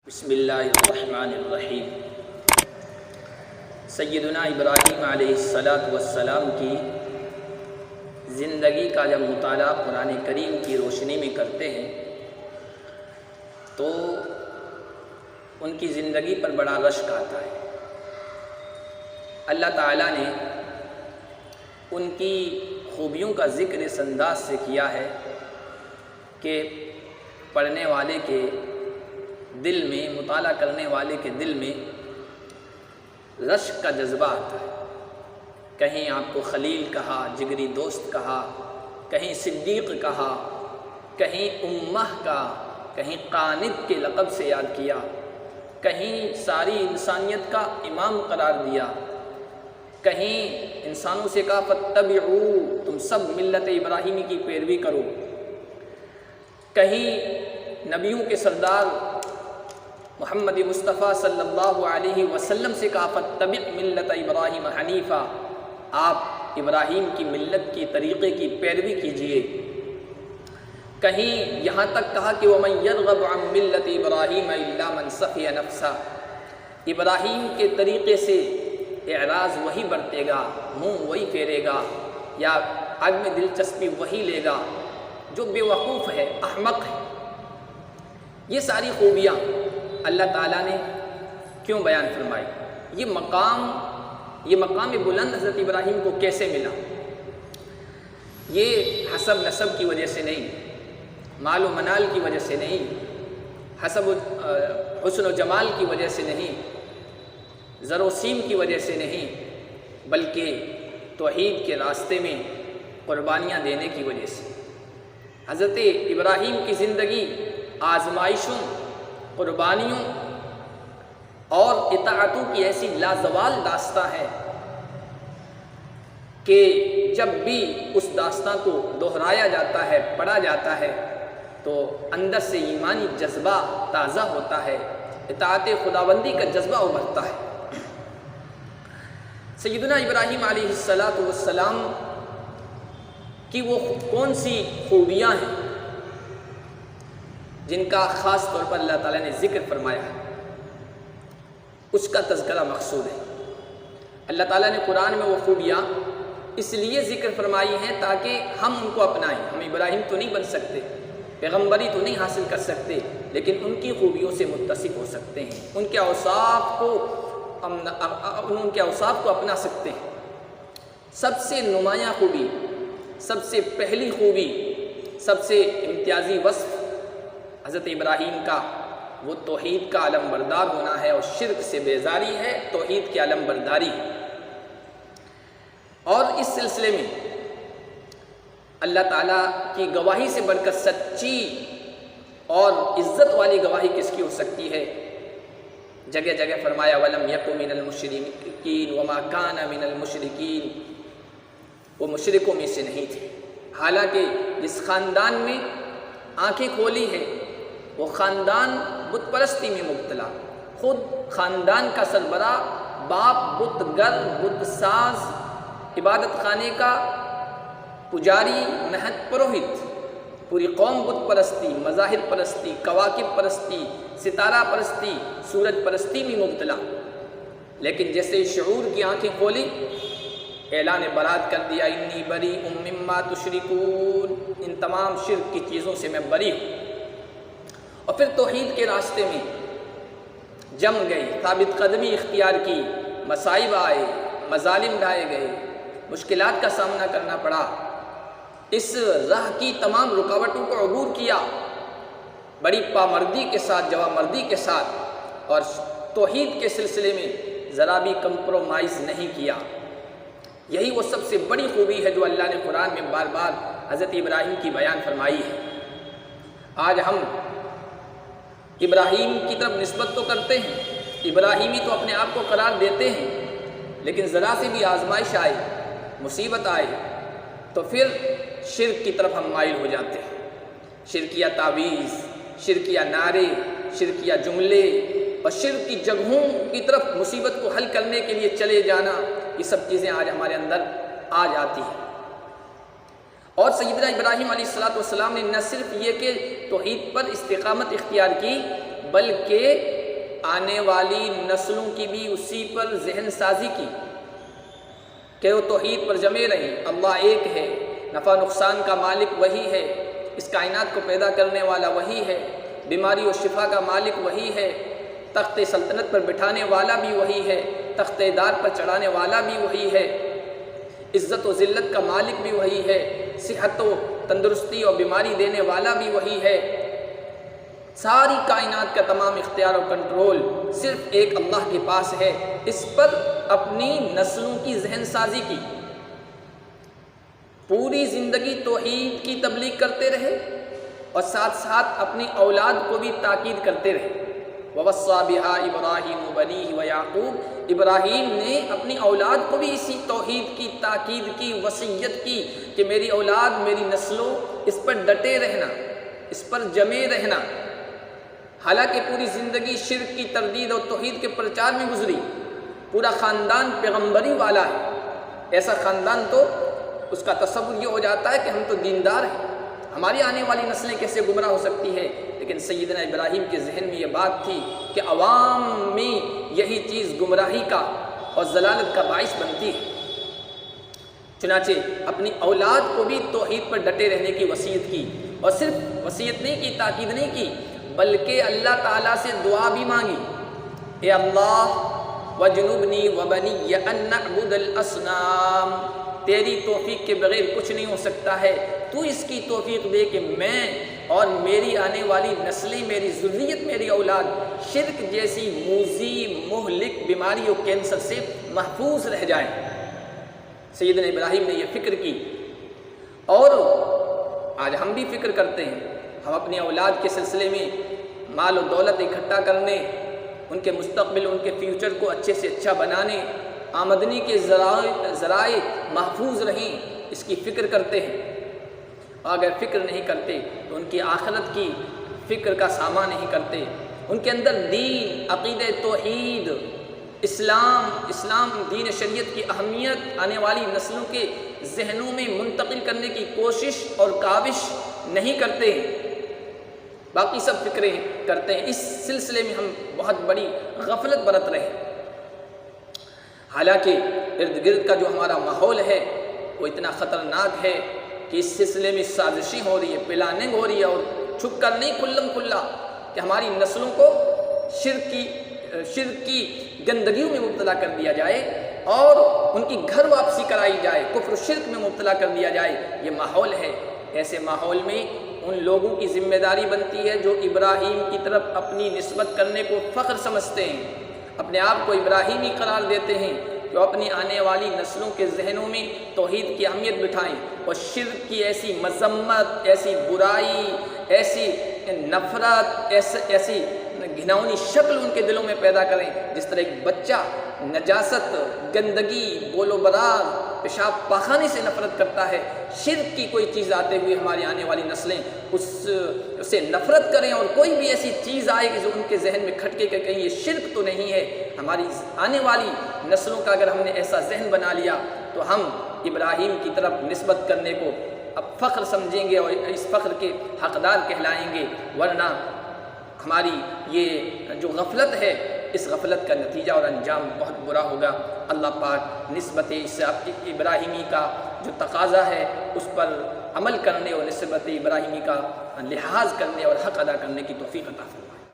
بسم اللہ الرحمن الرحیم۔ سیدنا ابراہیم علیہ السلام کی زندگی کا جب مطالعہ قرآن کریم کی روشنی میں کرتے ہیں تو ان کی زندگی پر بڑا رشک آتا ہے۔ اللہ تعالیٰ نے ان کی خوبیوں کا ذکر اس انداز سے کیا ہے کہ پڑھنے والے کے دل میں، مطالعہ کرنے والے کے دل میں رشک کا جذبہ آتا ہے۔ کہیں آپ کو خلیل کہا، جگری دوست کہا، کہیں صدیق کہا، کہیں امہ کا، کہیں قانت کے لقب سے یاد کیا، کہیں ساری انسانیت کا امام قرار دیا، کہیں انسانوں سے کہا فاتبعوا، تم سب ملت ابراہیمی کی پیروی کرو، کہیں نبیوں کے سردار محمد مصطفیٰ صلی اللہ علیہ وسلم سے کہا فاتبع ملت ابراہیم حنیفا، آپ ابراہیم کی ملت کی طریقے کی پیروی کیجئے، کہیں یہاں تک کہا کہ وَمَن يَرْغَبُ عَن مِلَّةِ إِبْرَاهِيمَ إِلَّا مَنْ سَفِيَ نَفْسَهُ، ابراہیم کے طریقے سے اعراض وہی برتے گا، منہ وہی پھیرے گا، یا آگ میں دلچسپی وہی لے گا جو بے وقوف ہے، احمق ہے۔ یہ ساری خوبیاں اللہ تعالیٰ نے کیوں بیان فرمائی؟ یہ مقام بلند حضرت ابراہیم کو کیسے ملا؟ یہ حسب نسب کی وجہ سے نہیں، مال و منال کی وجہ سے نہیں، حسن و جمال کی وجہ سے نہیں، زر و سیم کی وجہ سے نہیں، بلکہ توحید کے راستے میں قربانیاں دینے کی وجہ سے۔ حضرت ابراہیم کی زندگی آزمائشوں، قربانیوں اور اطاعتوں کی ایسی لازوال داستان ہے کہ جب بھی اس داستان کو دہرایا جاتا ہے، پڑھا جاتا ہے تو اندر سے ایمانی جذبہ تازہ ہوتا ہے، اطاعت خداوندی کا جذبہ ابھرتا ہے۔ سیدنا ابراہیم علیہ السلام کی وہ کون سی خوبیاں ہیں جن کا خاص طور پر اللہ تعالیٰ نے ذکر فرمایا ہے، اس کا تذکرہ مقصود ہے۔ اللہ تعالیٰ نے قرآن میں وہ خوبیاں اس لیے ذکر فرمائی ہیں تاکہ ہم ان کو اپنائیں۔ ہم ابراہیم تو نہیں بن سکتے، پیغمبری تو نہیں حاصل کر سکتے، لیکن ان کی خوبیوں سے متصف ہو سکتے ہیں، ان کے اوصاف کو اپنا سکتے ہیں۔ سب سے نمایاں خوبی، سب سے پہلی خوبی، سب سے امتیازی وصف حضرت ابراہیم کا وہ توحید کا علم بردار ہونا ہے، اور شرک سے بیزاری ہے، توحید کی علم برداری ہے۔ اور اس سلسلے میں اللہ تعالیٰ کی گواہی سے بڑھ کر سچی اور عزت والی گواہی کس کی ہو سکتی ہے؟ جگہ جگہ فرمایا وَلَمْ يَكُ مِنَ الْمُشْرِكِينَ وَمَا كَانَ مِنَ الْمُشْرِكِينَ، وہ مشرکوں میں سے نہیں تھے۔ حالانکہ جس خاندان میں آنکھیں کھولی ہے وہ خاندان بت پرستی میں مبتلا، خود خاندان کا سربراہ باپ بت گر، بت ساز، عبادت خانے کا پجاری، مہت پروہت، پوری قوم بت پرستی، مظاہر پرستی، کواکب پرستی، ستارہ پرستی، سورج پرستی میں مبتلا۔ لیکن جیسے شعور کی آنکھیں کھولی، اعلان برات کر دیا انی بریء مما تشرکون، ان تمام شرک کی چیزوں سے میں بری ہوں۔ اور پھر توحید کے راستے میں جم گئی، ثابت قدمی اختیار کی، مصائب آئے، مظالم ڈھائے گئے، مشکلات کا سامنا کرنا پڑا، اس راہ کی تمام رکاوٹوں کو عبور کیا، بڑی پامردی کے ساتھ، جوامردی کے ساتھ، اور توحید کے سلسلے میں ذرا بھی کمپرومائز نہیں کیا۔ یہی وہ سب سے بڑی خوبی ہے جو اللہ نے قرآن میں بار بار حضرت ابراہیم کی بیان فرمائی ہے۔ آج ہم ابراہیم کی طرف نسبت تو کرتے ہیں، ابراہیمی تو اپنے آپ کو قرار دیتے ہیں، لیکن ذرا سے بھی آزمائش آئے، مصیبت آئے تو پھر شرک کی طرف ہم مائل ہو جاتے ہیں۔ شرکیہ تعویذ، شرکیہ نعرے، شرکیہ جملے اور شرک کی جگہوں کی طرف مصیبت کو حل کرنے کے لیے چلے جانا، یہ سب چیزیں آج ہمارے اندر آ جاتی ہیں۔ اور سیدنا ابراہیم علیہ السلام نے نہ صرف یہ کہ توحید پر استقامت اختیار کی، بلکہ آنے والی نسلوں کی بھی اسی پر ذہن سازی کی کہ وہ توحید پر جمے رہیں۔ اللہ ایک ہے، نفع نقصان کا مالک وہی ہے، اس کائنات کو پیدا کرنے والا وہی ہے، بیماری و شفا کا مالک وہی ہے، تخت سلطنت پر بٹھانے والا بھی وہی ہے، تخت دار پر چڑھانے والا بھی وہی ہے، عزت و ذلت کا مالک بھی وہی ہے، صحت و تندرستی اور بیماری دینے والا بھی وہی ہے۔ ساری کائنات کا تمام اختیار و کنٹرول صرف ایک اللہ کے پاس ہے۔ اس پر اپنی نسلوں کی ذہن سازی کی، پوری زندگی توحید کی تبلیغ کرتے رہے اور ساتھ ساتھ اپنی اولاد کو بھی تاکید کرتے رہے۔ وَوَصَّى بِهَا إِبْرَاهِيمُ بَنِيهِ وَيَعْقُوبُ، ابراہیم نے اپنی اولاد کو بھی اسی توحید کی تاکید کی، وصیت کی کہ میری اولاد، میری نسلوں اس پر ڈٹے رہنا، اس پر جمے رہنا۔ حالانکہ پوری زندگی شرک کی تردید اور توحید کے پرچار میں گزری، پورا خاندان پیغمبری والا ہے، ایسا خاندان تو اس کا تصور یہ ہو جاتا ہے کہ ہم تو دیندار ہیں، ہماری آنے والی نسلیں کیسے گمراہ ہو سکتی ہے؟ لیکن سیدنا ابراہیم کے ذہن میں یہ بات تھی کہ عوام میں یہی چیز گمراہی کا اور ضلالت کا باعث بنتی ہے۔ چنانچہ اپنی اولاد کو بھی توحید پر ڈٹے رہنے کی وصیت کی، اور صرف وصیت نہیں کی، تاکید نہیں کی، بلکہ اللہ تعالیٰ سے دعا بھی مانگی، اے اللہ وَجُنُبْنِي وَبَنِيَّ أَن نَعْبُدَ الْأَصْنَامَ، تیری توفیق کے بغیر کچھ نہیں ہو سکتا ہے، تو اس کی توفیق دے کہ میں اور میری آنے والی نسلیں، میری ذریت، میری اولاد شرک جیسی موذی مہلک بیماری اور کینسر سے محفوظ رہ جائیں۔ سیدنا ابراہیم نے یہ فکر کی، اور آج ہم بھی فکر کرتے ہیں۔ ہم اپنی اولاد کے سلسلے میں مال و دولت اکٹھا کرنے، ان کے مستقبل، ان کے فیوچر کو اچھے سے اچھا بنانے، آمدنی کے ذرائع محفوظ رہیں، اس کی فکر کرتے ہیں۔ اگر فکر نہیں کرتے تو ان کی آخرت کی فکر کا سامان نہیں کرتے، ان کے اندر دین، عقیدہ توحید، اسلام دین شریعت کی اہمیت آنے والی نسلوں کے ذہنوں میں منتقل کرنے کی کوشش اور کاوش نہیں کرتے، باقی سب فکریں کرتے ہیں۔ اس سلسلے میں ہم بہت بڑی غفلت برت رہے، حالانکہ ارد گرد کا جو ہمارا ماحول ہے وہ اتنا خطرناک ہے کہ اس سلسلے میں سازشیں ہو رہی ہے، پلاننگ ہو رہی ہے، اور چھپ کر نہیں، کھلم کھلا، کہ ہماری نسلوں کو شرک کی گندگیوں میں مبتلا کر دیا جائے اور ان کی گھر واپسی کرائی جائے، کفر و شرک میں مبتلا کر دیا جائے۔ یہ ماحول ہے، ایسے ماحول میں ان لوگوں کی ذمہ داری بنتی ہے جو ابراہیم کی طرف اپنی نسبت کرنے کو فخر سمجھتے ہیں، اپنے آپ کو ابراہیمی قرار دیتے ہیں، جو اپنی آنے والی نسلوں کے ذہنوں میں توحید کی اہمیت بٹھائیں اور شرک کی ایسی مذمت، ایسی برائی، ایسی نفرت، ایسی گھناؤنی شکل ان کے دلوں میں پیدا کریں، جس طرح ایک بچہ نجاست، گندگی، بول و براز، پیشاب پاخانے سے نفرت کرتا ہے، شرک کی کوئی چیز آتے ہوئے ہماری آنے والی نسلیں اسے نفرت کریں، اور کوئی بھی ایسی چیز آئے کہ جو ان کے ذہن میں کھٹکے کہ کہیں یہ شرک تو نہیں ہے۔ ہماری آنے والی نسلوں کا اگر ہم نے ایسا ذہن بنا لیا تو ہم ابراہیم کی طرف نسبت کرنے کو اب فخر سمجھیں گے اور اس فخر کے حقدار کہلائیں گے، ورنہ ہماری یہ جو غفلت ہے، اس غفلت کا نتیجہ اور انجام بہت برا ہوگا۔ اللہ پاک نسبت اس ابراہیمی کا جو تقاضا ہے اس پر عمل کرنے اور نسبت ابراہیمی کا لحاظ کرنے اور حق ادا کرنے کی توفیق عطا فرمائے۔